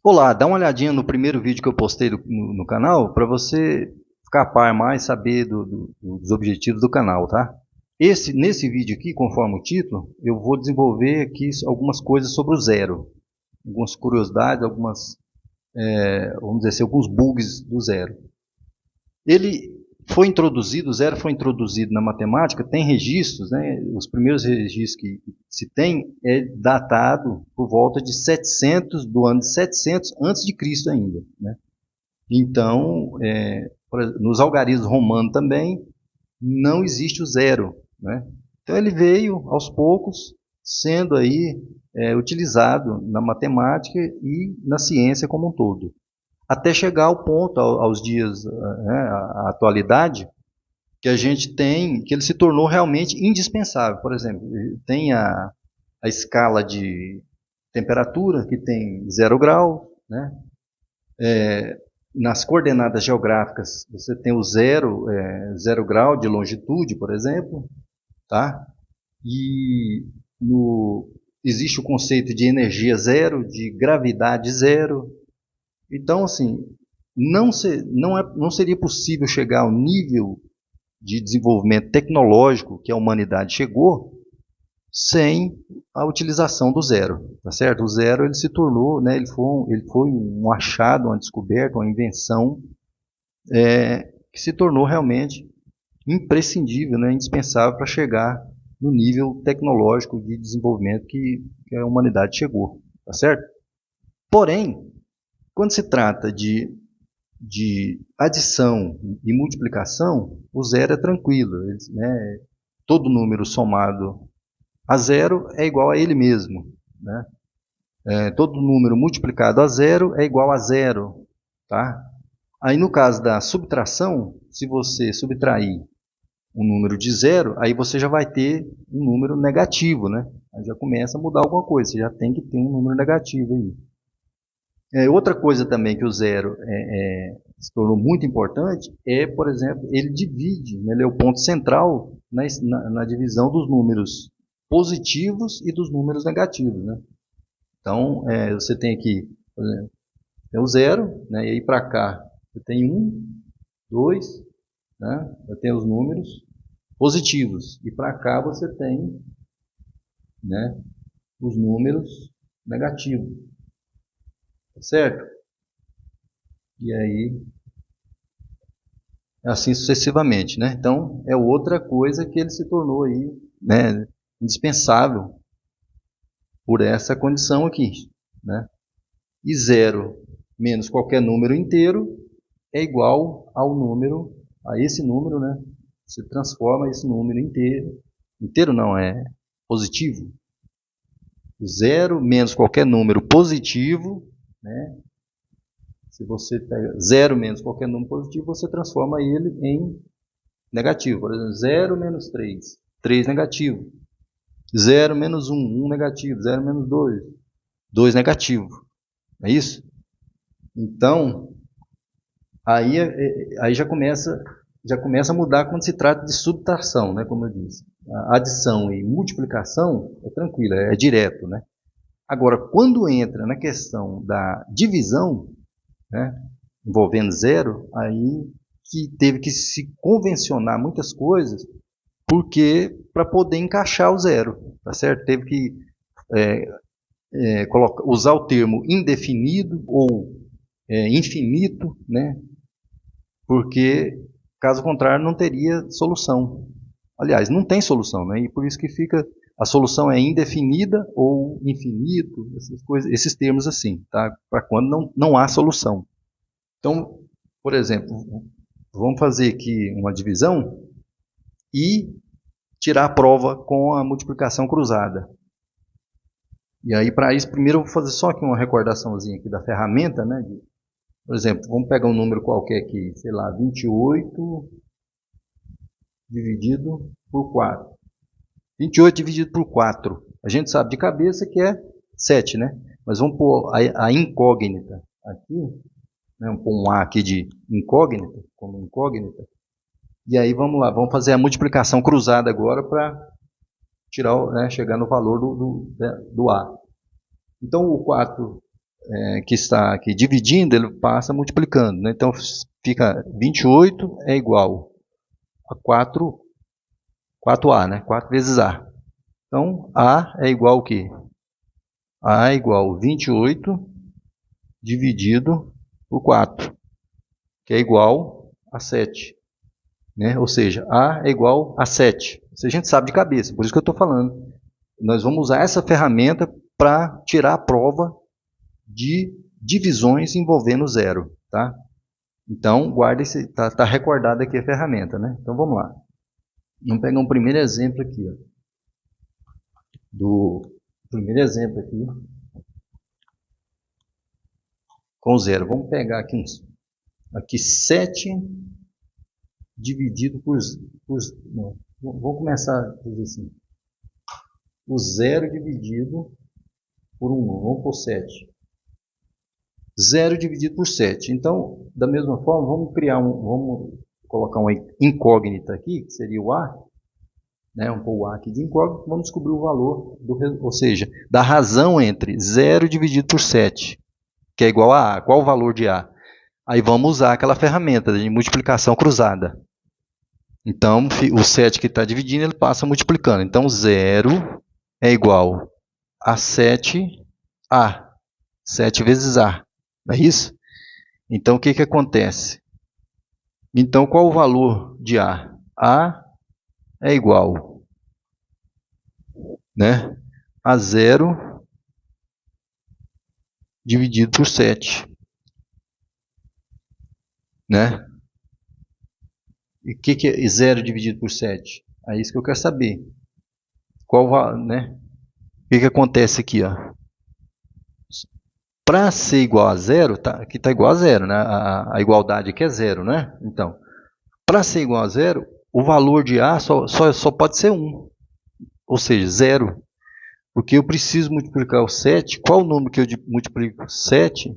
Olá, dá uma olhadinha no primeiro vídeo que eu postei no canal para você ficar a par mais, saber dos objetivos do canal, tá? Nesse vídeo aqui, conforme o título, eu vou desenvolver aqui algumas coisas sobre o zero. Algumas curiosidades, vamos dizer assim, alguns bugs do zero. O zero foi introduzido na matemática, tem registros, né? Os primeiros registros que se tem é datado por volta de 700, do ano de 700 antes de Cristo ainda, né? Então, nos algarismos romanos também não existe o zero, né? Então ele veio aos poucos sendo aí utilizado na matemática e na ciência como um todo, até chegar ao ponto, aos dias, à atualidade, que a gente tem, que ele se tornou realmente indispensável. Por exemplo, tem a escala de temperatura, que tem 0 grau, né? Nas coordenadas geográficas, você tem o zero grau de longitude, por exemplo, tá? E existe o conceito de energia zero, de gravidade zero. Então, assim, não seria possível chegar ao nível de desenvolvimento tecnológico que a humanidade chegou sem a utilização do zero, tá certo? O zero ele se tornou, né, ele foi um achado, uma descoberta, uma invenção que se tornou realmente imprescindível, né, indispensável para chegar no nível tecnológico de desenvolvimento que a humanidade chegou, tá certo? Porém, quando se trata de adição e multiplicação, o zero é tranquilo, né? Todo número somado a zero é igual a ele mesmo, né? Todo número multiplicado a zero é igual a zero, tá? Aí no caso da subtração, se você subtrair um número de zero, aí você já vai ter um número negativo, né? Aí já começa a mudar alguma coisa, você já tem que ter um número negativo aí. Outra coisa também que o zero se tornou muito importante por exemplo, ele divide, né, ele é o ponto central na divisão dos números positivos e dos números negativos, né? Então, você tem aqui, por exemplo, tem o zero, né, e aí para cá você tem 1, 2, né, eu tenho os números positivos, e para cá você tem, né, os números negativos, certo? E aí, assim sucessivamente, né? Então, é outra coisa que ele se tornou aí, né, indispensável por essa condição aqui, né? E zero menos qualquer número inteiro é igual a esse número, né? Você transforma esse número inteiro não, é positivo. Zero menos qualquer número positivo, né? Se você pega 0 menos qualquer número positivo, você transforma ele em negativo. Por exemplo, 0 menos 3, 3 negativo. 0 menos 1, 1 negativo. 0 menos 2, 2 negativo. É isso? Então, aí já começa a mudar quando se trata de subtração, né, como eu disse. A adição e multiplicação é tranquila, é direto, né? Agora, quando entra na questão da divisão, né, envolvendo zero, aí que teve que se convencionar muitas coisas, porque para poder encaixar o zero, tá certo? Teve que usar o termo indefinido ou infinito, né? Porque caso contrário não teria solução. Aliás, não tem solução, né? E por isso que fica a solução é indefinida ou infinito, essas coisas, esses termos assim, tá? Para quando não há solução. Então, por exemplo, vamos fazer aqui uma divisão e tirar a prova com a multiplicação cruzada. E aí, para isso, primeiro eu vou fazer só aqui uma recordaçãozinha aqui da ferramenta, né? Por exemplo, vamos pegar um número qualquer aqui, sei lá, 28 dividido por 4. 28 dividido por 4. A gente sabe de cabeça que é 7, né? Mas vamos pôr a incógnita aqui, né? Vamos pôr um A aqui de incógnita, como incógnita. E aí vamos lá, vamos fazer a multiplicação cruzada agora para tirar, né, chegar no valor do A. Então o 4 que está aqui dividindo, ele passa multiplicando, né? Então fica 28 é igual a 4A, né? 4 vezes A. Então, A é igual ao quê? A é igual a 28 dividido por 4, que é igual a 7. Né? Ou seja, A é igual a 7. Isso a gente sabe de cabeça, por isso que eu estou falando. Nós vamos usar essa ferramenta para tirar a prova de divisões envolvendo zero. Tá? Então, guarde, está recordada aqui a ferramenta. Né? Então, vamos lá. Vamos pegar um primeiro exemplo aqui. Ó. Do primeiro exemplo aqui. Com zero. Vamos pegar aqui, aqui 7 dividido por não, vamos começar a dizer assim. O zero dividido por 1. Vamos por 7. 0 dividido por 7. Então, da mesma forma, vamos colocar uma incógnita aqui, que seria o A. Né, vamos pôr o A aqui de incógnito. Vamos descobrir o valor, ou seja, da razão entre 0 dividido por 7, que é igual a A. Qual o valor de A? Aí vamos usar aquela ferramenta de multiplicação cruzada. Então, o 7 que está dividindo, ele passa multiplicando. Então, 0 é igual a 7A. 7 vezes A. Não é isso? Então, o que acontece? Então, qual o valor de A? A é igual, né, a 0 dividido por 7. Né? E o que é 0 dividido por 7? É isso que eu quero saber. Né? O que acontece aqui? Para ser igual a zero, aqui está igual a zero, né? A igualdade aqui é zero, né? Então, para ser igual a zero, o valor de A só pode ser 1. Ou seja, zero. Porque eu preciso multiplicar o 7. Qual o número que eu multiplico 7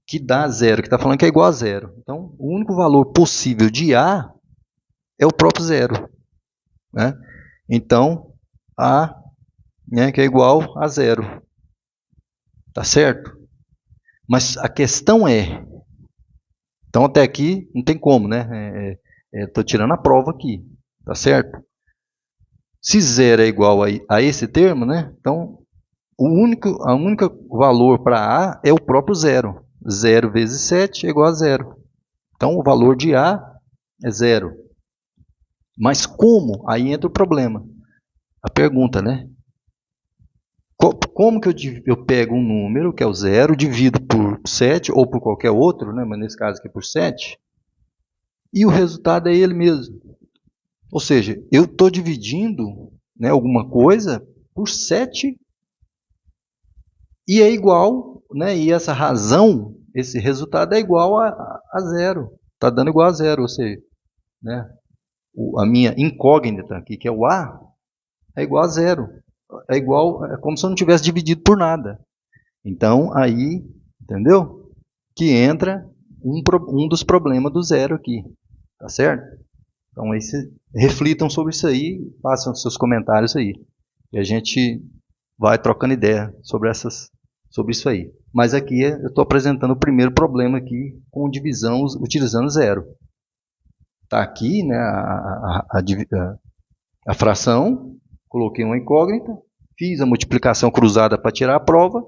que dá zero? Que está falando que é igual a zero. Então, o único valor possível de A é o próprio zero. Né? Então, A, né, que é igual a zero. Tá certo? Mas a questão é... Então, até aqui não tem como, né? Estou tirando a prova aqui. Tá certo? Se zero é igual a esse termo, né? Então, o único valor para A é o próprio zero. 0 vezes 7 é igual a zero. Então, o valor de A é zero. Mas como? Aí entra o problema. A pergunta, né? Como que eu pego um número, que é o zero, divido por 7, ou por qualquer outro, né? Mas nesse caso aqui por 7, e o resultado é ele mesmo. Ou seja, eu estou dividindo, né, alguma coisa por 7 e é igual, né, e essa razão, esse resultado é igual a zero. Está dando igual a zero, ou seja, né, a minha incógnita aqui, que é o A, é igual a zero. É como se eu não tivesse dividido por nada. Então, aí, entendeu? Que entra um dos problemas do zero aqui. Tá certo? Então, aí reflitam sobre isso aí, façam seus comentários aí. E a gente vai trocando ideia sobre isso aí. Mas aqui eu estou apresentando o primeiro problema aqui com divisão utilizando zero. Está aqui, né, a fração, coloquei uma incógnita, fiz a multiplicação cruzada para tirar a prova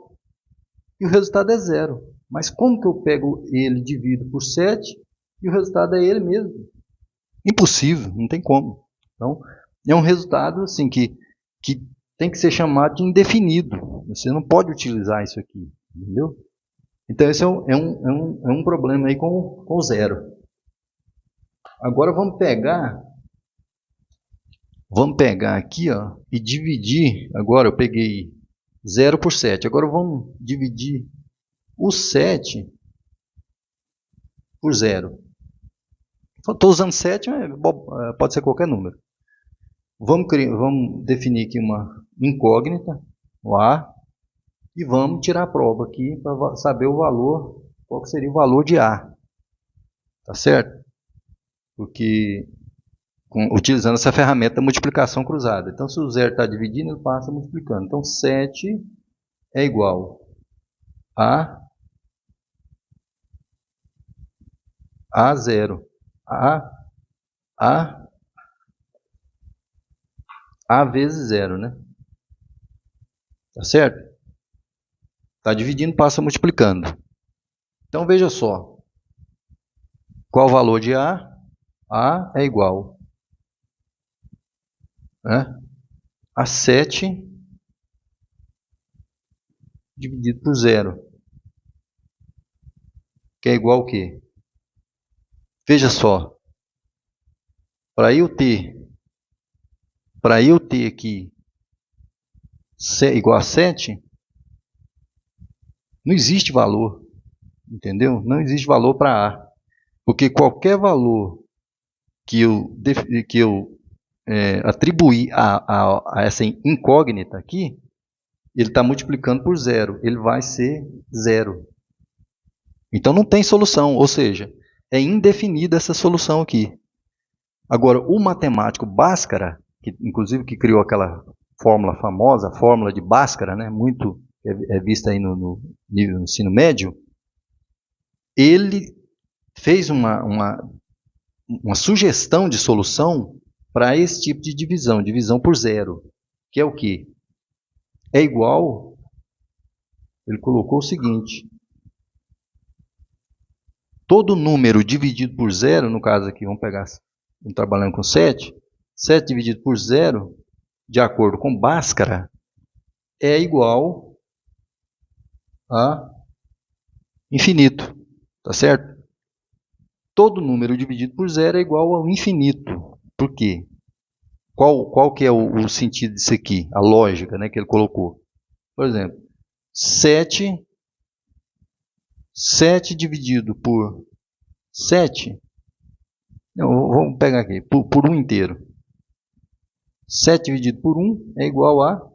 e o resultado é zero. Mas como que eu pego ele e divido por 7 e o resultado é ele mesmo? Impossível, não tem como. Então, é um resultado assim, que tem que ser chamado de indefinido. Você não pode utilizar isso aqui, entendeu? Então, esse é um problema aí com zero. Agora, vamos pegar aqui, ó, e dividir. Agora, eu peguei 0 por 7. Agora, vamos dividir o 7 por 0. Estou usando 7, pode ser qualquer número. Vamos definir aqui uma incógnita, o A, e vamos tirar a prova aqui para saber o valor, qual que seria o valor de A. Tá certo? Porque utilizando essa ferramenta da multiplicação cruzada. Então, se o zero está dividindo, ele passa multiplicando. Então, 7 é igual a A0. A vezes 0, né? Tá certo? Tá dividindo, passa multiplicando. Então, veja só. Qual o valor de A? A é igual, né, a 7 dividido por 0. Que é igual ao quê? Veja só. Para eu ter aqui igual a 7, não existe valor. Entendeu? Não existe valor para A. Porque qualquer valor que eu atribuir a essa incógnita aqui, ele está multiplicando por 0. Ele vai ser 0. Então não tem solução. Ou seja, é indefinida essa solução aqui. Agora, o matemático Bhaskara, que inclusive que criou aquela fórmula famosa, a fórmula de Bhaskara, né, muito vista aí no nível do ensino médio, ele fez uma sugestão de solução para esse tipo de divisão por 0, que é o quê? É igual, ele colocou o seguinte, todo número dividido por 0, no caso aqui, vamos trabalhando com 7, 7 dividido por 0, de acordo com Bhaskara, é igual a infinito, tá certo? Todo número dividido por 0 é igual ao infinito. Por quê? Qual que é o sentido disso aqui? A lógica, né, que ele colocou. Por exemplo, 7 dividido por 7, não, vamos pegar aqui, por 1 inteiro. 7 dividido por 1 é igual a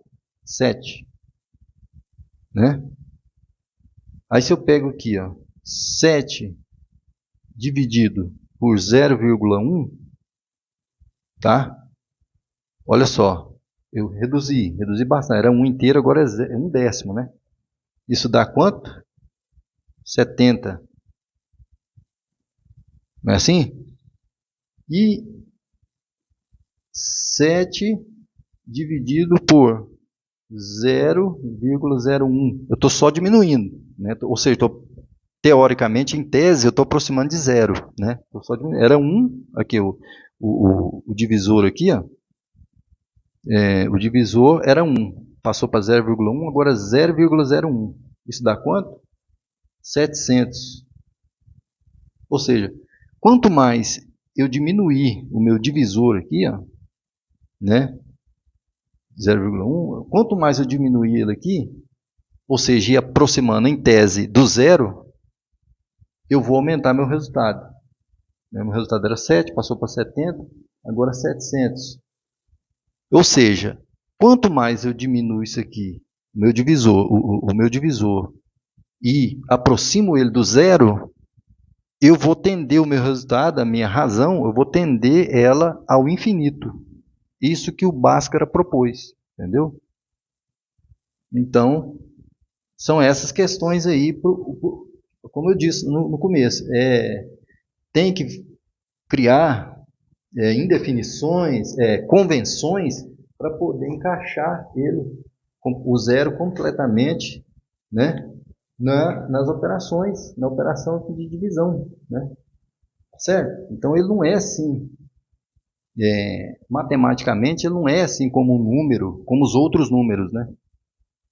7. Né? Aí se eu pego aqui, ó, 7 dividido por 0,1, tá? Olha só, eu reduzi bastante. Era 1 inteiro, agora é 1 décimo, né? Isso dá quanto? 70. Não é assim? E 7 dividido por 0,01. Eu estou só diminuindo, né? Ou seja, teoricamente, em tese, eu estou aproximando de 0. Né? Era 1, aqui o divisor aqui, ó, o divisor era 1, passou para 0,1, agora 0,01. Isso dá quanto? 700. Ou seja, quanto mais eu diminuir o meu divisor aqui, ó, né, 0,1, quanto mais eu diminuir ele aqui, ou seja, ir aproximando em tese do 0, eu vou aumentar meu resultado. Meu resultado era 7, passou para 70, agora 700. Ou seja, quanto mais eu diminuo isso aqui, o meu divisor, e aproximo ele do 0, eu vou tender o meu resultado, a minha razão, eu vou tender ela ao infinito. Isso que o Bhaskara propôs, entendeu? Então, são essas questões aí, como eu disse no começo, tem que criar indefinições, convenções, para poder encaixar o 0 completamente, né, nas operações, na operação de divisão, né? Certo? Então ele não é assim, matematicamente ele não é assim como um número, como os outros números, né?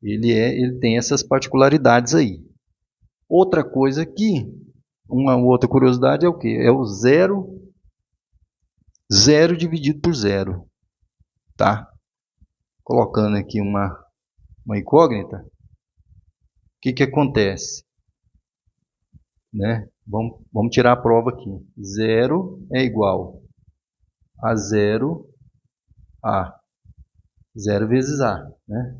Ele tem essas particularidades aí. Outra coisa aqui, uma outra curiosidade é o que? É o 0 dividido por 0, tá? Colocando aqui uma incógnita, o que acontece? Né? Vamos tirar a prova aqui. 0 é igual a 0 a 0 vezes A. Né?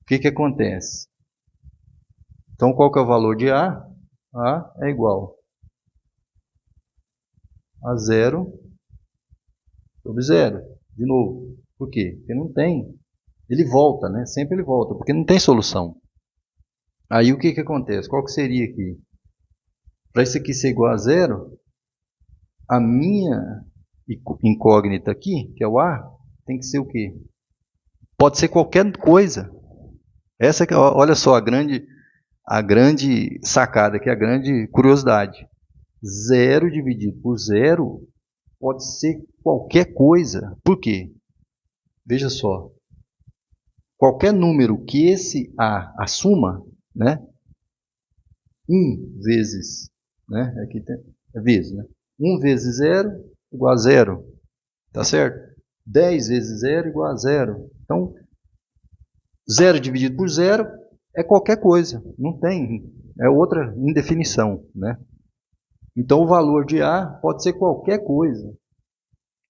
O que acontece? Então, qual que é o valor de A? A é igual a 0 sobre 0. De novo. Por quê? Porque não tem. Ele volta, né? Sempre ele volta, porque não tem solução. Aí o que acontece? Qual que seria aqui? Para isso aqui ser igual a zero, a minha incógnita aqui, que é o A, tem que ser o quê? Pode ser qualquer coisa. Essa que, olha só, a grande sacada aqui, a grande curiosidade. Zero dividido por zero pode ser qualquer coisa. Por quê? Veja só. Qualquer número que esse A assuma, né? 1 vezes, né? Aqui tem, é vezes, né? 1 vezes 0 igual a 0. Tá certo? 10 vezes 0 igual a 0. Então, 0 dividido por 0 é qualquer coisa. Não tem. É outra indefinição, né? Então, o valor de A pode ser qualquer coisa.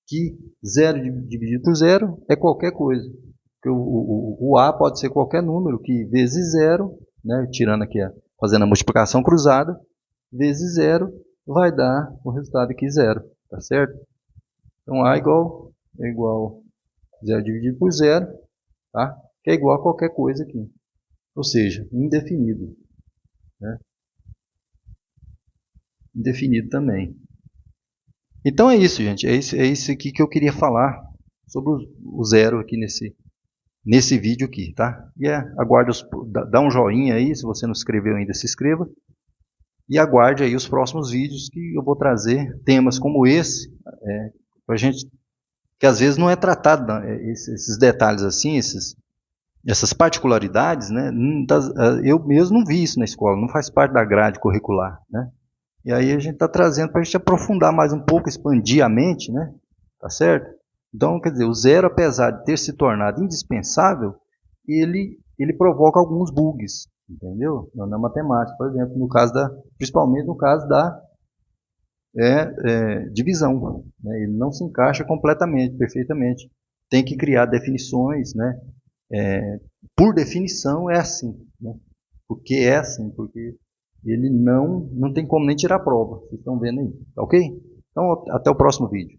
Que 0 dividido por 0 é qualquer coisa. O A pode ser qualquer número, que vezes 0, né, tirando aqui, fazendo a multiplicação cruzada, vezes 0 vai dar o resultado aqui 0, tá certo? Então A é igual 0 dividido por 0, tá? Que é igual a qualquer coisa aqui. Ou seja, indefinido. Né? Indefinido também. Então é isso, gente. É isso aqui que eu queria falar sobre o zero aqui nesse vídeo aqui, tá? E aguarde, dá um joinha aí, se você não se inscreveu ainda, se inscreva. E aguarde aí os próximos vídeos que eu vou trazer temas como esse, pra gente, que às vezes não é tratado, esses detalhes assim, essas particularidades, né? Eu mesmo não vi isso na escola, não faz parte da grade curricular, né? E aí a gente está trazendo para a gente aprofundar mais um pouco, expandir a mente, né? Tá certo? Então, quer dizer, o zero, apesar de ter se tornado indispensável, ele provoca alguns bugs, entendeu? Na matemática, por exemplo, principalmente no caso da divisão, né? Ele não se encaixa completamente, perfeitamente. Tem que criar definições, né? Por definição é assim, né? Porque é assim, porque ele não tem como nem tirar a prova. Vocês estão vendo aí, tá ok? Então, até o próximo vídeo.